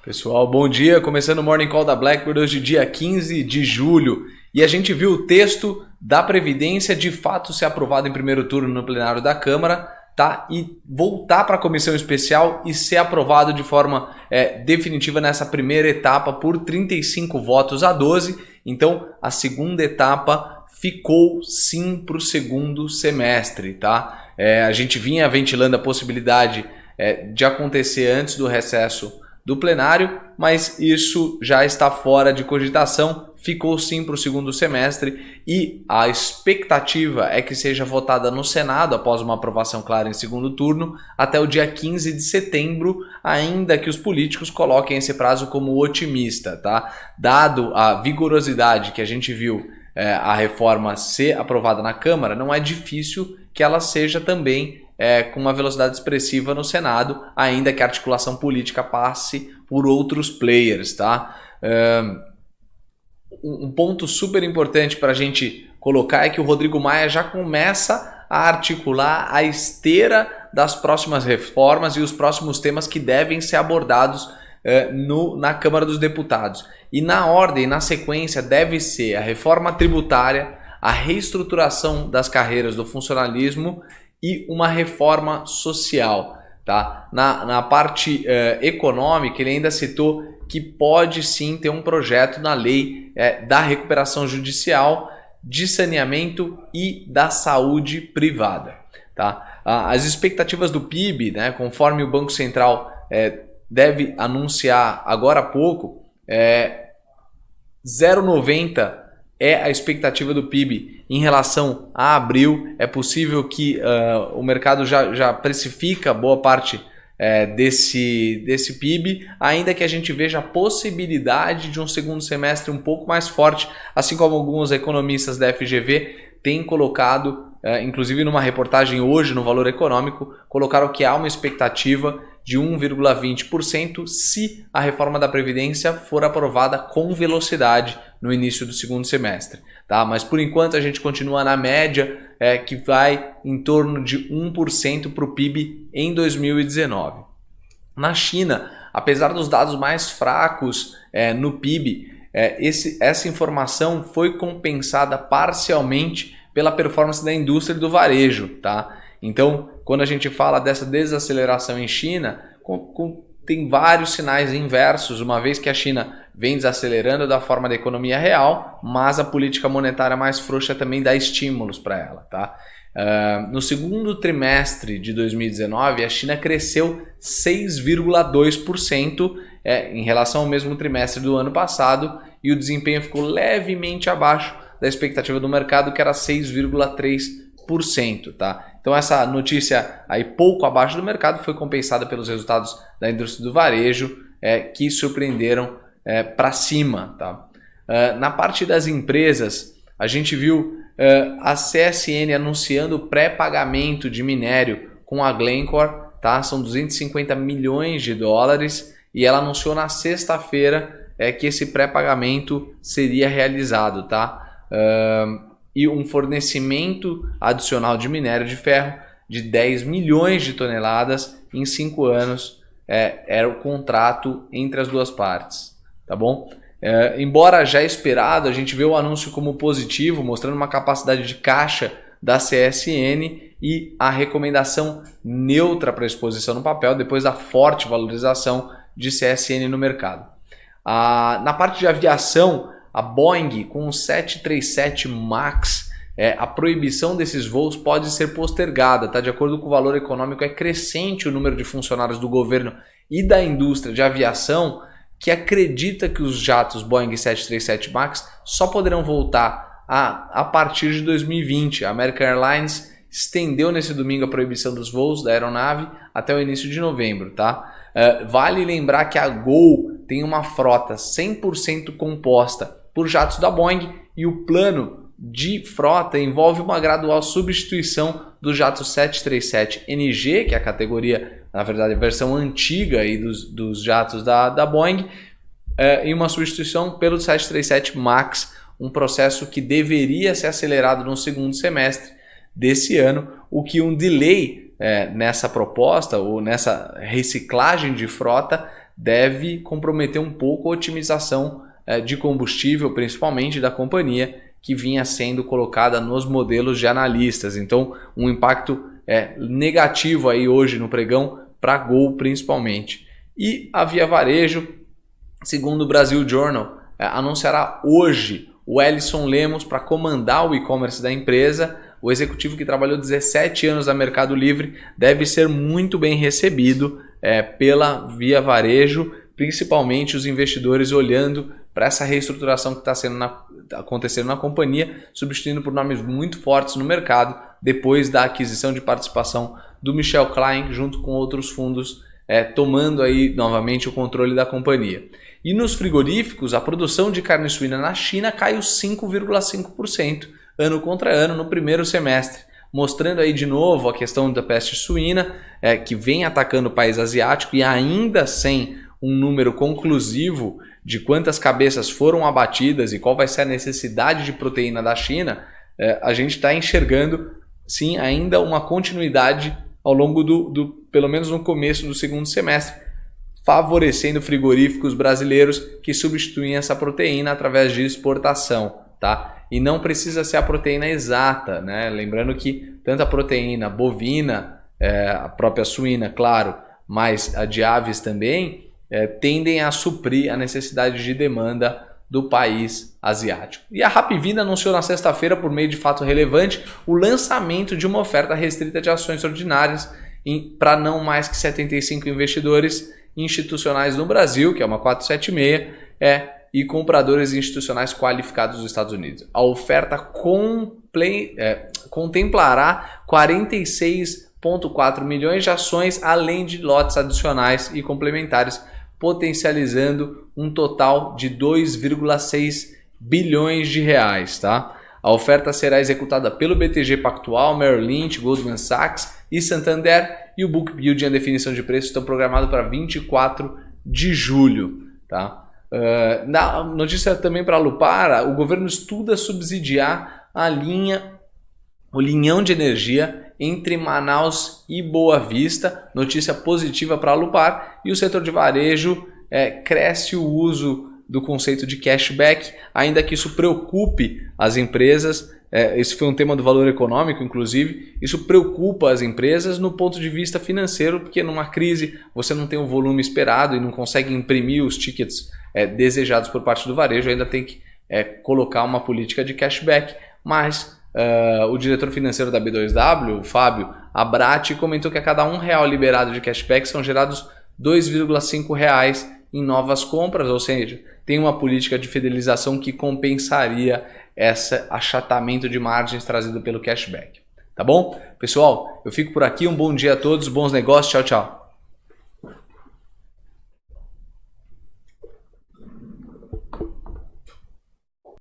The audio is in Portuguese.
Pessoal, bom dia. Começando o Morning Call da Blackbird hoje, dia 15 de julho. E a gente viu o texto da Previdência de fato ser aprovado em primeiro turno no plenário da Câmara, tá? E voltar para a comissão especial e ser aprovado de forma definitiva nessa primeira etapa por 35 votos a 12. Então, a segunda etapa ficou sim para o segundo semestre, tá? A gente vinha ventilando a possibilidade de acontecer antes do recesso do plenário, mas isso já está fora de cogitação, ficou sim para o segundo semestre e a expectativa é que seja votada no Senado após uma aprovação clara em segundo turno até o dia 15 de setembro, ainda que os políticos coloquem esse prazo como otimista, tá? Dado a vigorosidade que a gente viu a reforma ser aprovada na Câmara, não é difícil que ela seja também com uma velocidade expressiva no Senado, ainda que a articulação política passe por outros players, tá? Um ponto super importante para a gente colocar é que o Rodrigo Maia já começa a articular a esteira das próximas reformas e os próximos temas que devem ser abordados na Câmara dos Deputados. E na ordem, na sequência, deve ser a reforma tributária, a reestruturação das carreiras do funcionalismo e uma reforma social, tá? Na parte econômica, ele ainda citou que pode sim ter um projeto na lei da recuperação judicial, de saneamento e da saúde privada, tá? As expectativas do PIB, né, conforme o Banco Central deve anunciar agora há pouco, 0,90 é a expectativa do PIB em relação a abril. É possível que o mercado já precifica boa parte desse PIB, ainda que a gente veja a possibilidade de um segundo semestre um pouco mais forte, assim como alguns economistas da FGV têm colocado, inclusive numa reportagem hoje no Valor Econômico, colocaram que há uma expectativa de 1,20% se a reforma da Previdência for aprovada com velocidade no início do segundo semestre, tá? Mas por enquanto a gente continua na média que vai em torno de 1% para o PIB em 2019. Na China, apesar dos dados mais fracos no PIB, essa informação foi compensada parcialmente pela performance da indústria e do varejo, tá? Então, quando a gente fala dessa desaceleração em China, tem vários sinais inversos, uma vez que a China vem desacelerando da forma da economia real, mas a política monetária mais frouxa também dá estímulos para ela, tá? No segundo trimestre de 2019, a China cresceu 6,2% em relação ao mesmo trimestre do ano passado e o desempenho ficou levemente abaixo da expectativa do mercado, que era 6,3%, tá? Então essa notícia aí pouco abaixo do mercado foi compensada pelos resultados da indústria do varejo que surpreenderam para cima, tá? Na parte das empresas, a gente viu a CSN anunciando pré-pagamento de minério com a Glencore, tá? São 250 milhões de dólares e ela anunciou na sexta-feira que esse pré-pagamento seria realizado, tá? E um fornecimento adicional de minério de ferro de 10 milhões de toneladas em 5 anos era o contrato entre as duas partes, tá bom? Embora já esperado, a gente vê o anúncio como positivo, mostrando uma capacidade de caixa da CSN e a recomendação neutra para exposição no papel depois da forte valorização de CSN no mercado. Na parte de aviação, a Boeing com o 737 MAX, a proibição desses voos pode ser postergada, tá? De acordo com o Valor Econômico, é crescente o número de funcionários do governo e da indústria de aviação que acredita que os jatos Boeing 737 MAX só poderão voltar a partir de 2020. A American Airlines estendeu nesse domingo a proibição dos voos da aeronave até o início de novembro, tá? Vale lembrar que a Gol tem uma frota 100% composta por jatos da Boeing e o plano de frota envolve uma gradual substituição do jato 737NG, que é a categoria, na verdade, a versão antiga aí dos jatos da Boeing, e uma substituição pelo 737 MAX, um processo que deveria ser acelerado no segundo semestre desse ano, o que um delay nessa proposta ou nessa reciclagem de frota deve comprometer um pouco a otimização de combustível, principalmente da companhia, que vinha sendo colocada nos modelos de analistas. Então, um impacto negativo aí hoje no pregão para a Gol principalmente. E a Via Varejo, segundo o Brasil Journal, anunciará hoje o Helisson Lemos para comandar o e-commerce da empresa. O executivo que trabalhou 17 anos no Mercado Livre deve ser muito bem recebido pela Via Varejo, principalmente os investidores olhando para essa reestruturação que está acontecendo na companhia, substituindo por nomes muito fortes no mercado, depois da aquisição de participação do Michel Klein, junto com outros fundos, tomando aí novamente o controle da companhia. E nos frigoríficos, a produção de carne suína na China caiu 5,5% ano contra ano no primeiro semestre, mostrando aí de novo a questão da peste suína, que vem atacando o país asiático e ainda sem um número conclusivo de quantas cabeças foram abatidas e qual vai ser a necessidade de proteína da China, a gente está enxergando sim ainda uma continuidade ao longo pelo menos no começo do segundo semestre, favorecendo frigoríficos brasileiros que substituem essa proteína através de exportação, tá? E não precisa ser a proteína exata, né? Lembrando que tanto a proteína bovina, a própria suína, claro, mas a de aves também, tendem a suprir a necessidade de demanda do país asiático. E a Rapvida anunciou na sexta-feira, por meio de fato relevante, o lançamento de uma oferta restrita de ações ordinárias para não mais que 75 investidores institucionais no Brasil, que é uma 476, e compradores institucionais qualificados dos Estados Unidos. A oferta contemplará 46,4 milhões de ações, além de lotes adicionais e complementares, potencializando um total de 2,6 bilhões de reais. Tá? A oferta será executada pelo BTG Pactual, Merrill Lynch, Goldman Sachs e Santander, e o book build e a definição de preços estão programados para 24 de julho. Tá? Na notícia também para a Lupar, o governo estuda subsidiar o linhão de energia entre Manaus e Boa Vista, notícia positiva para a Lupar, e o setor de varejo cresce o uso do conceito de cashback, ainda que isso preocupe as empresas. Esse foi um tema do Valor Econômico, inclusive. Isso preocupa as empresas no ponto de vista financeiro, porque numa crise você não tem o volume esperado e não consegue imprimir os tickets desejados por parte do varejo, ainda tem que colocar uma política de cashback, mas o diretor financeiro da B2W, o Fábio Abrati, comentou que a cada R$1 liberado de cashback são gerados R$2,5 em novas compras, ou seja, tem uma política de fidelização que compensaria esse achatamento de margens trazido pelo cashback. Tá bom? Pessoal, eu fico por aqui, um bom dia a todos, bons negócios, tchau, tchau.